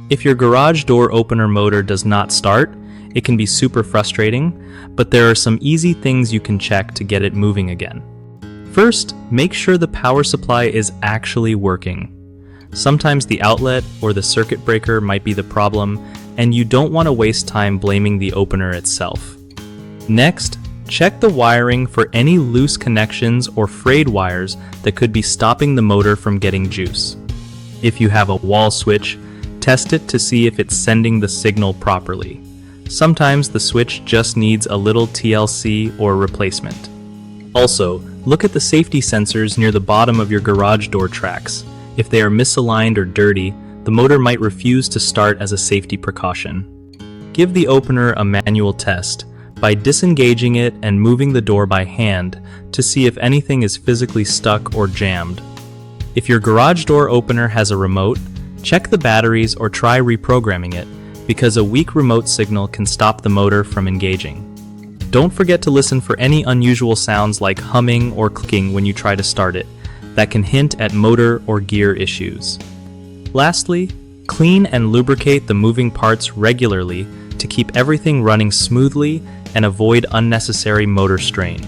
If your garage door opener motor does not start, it can be super frustrating, but there are some easy things you can check to get it moving again. First, make sure the power supply is actually working. Sometimes the outlet or the circuit breaker might be the problem, and you don't want to waste time blaming the opener itself. Next, check the wiring for any loose connections or frayed wires that could be stopping the motor from getting juice. If you have a wall switch, test it to see if it's sending the signal properly. Sometimes the switch just needs a little TLC or replacement. Also, look at the safety sensors near the bottom of your garage door tracks. If they are misaligned or dirty, the motor might refuse to start as a safety precaution. Give the opener a manual test by disengaging it and moving the door by hand to see if anything is physically stuck or jammed. If your garage door opener has a remote, check the batteries or try reprogramming it, because a weak remote signal can stop the motor from engaging. Don't forget to listen for any unusual sounds like humming or clicking when you try to start it. That can hint at motor or gear issues. Lastly, clean and lubricate the moving parts regularly to keep everything running smoothly and avoid unnecessary motor strain.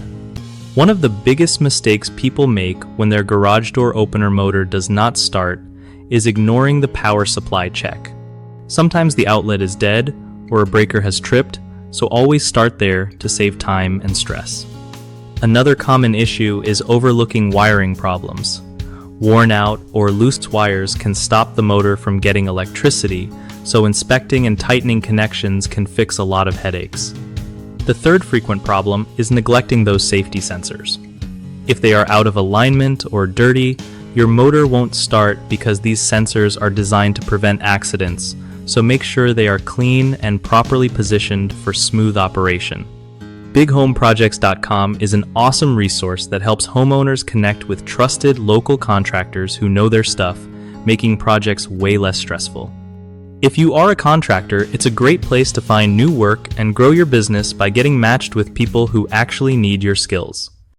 One of the biggest mistakes people make when their garage door opener motor does not start is ignoring the power supply check. Sometimes the outlet is dead or a breaker has tripped, so always start there to save time and stress. Another common issue is overlooking wiring problems. Worn out or loose wires can stop the motor from getting electricity, so inspecting and tightening connections can fix a lot of headaches. The third frequent problem is neglecting those safety sensors. If they are out of alignment or dirty, your motor won't start because these sensors are designed to prevent accidents, so make sure they are clean and properly positioned for smooth operation. BigHomeProjects.com is an awesome resource that helps homeowners connect with trusted local contractors who know their stuff, making projects way less stressful. If you are a contractor, it's a great place to find new work and grow your business by getting matched with people who actually need your skills.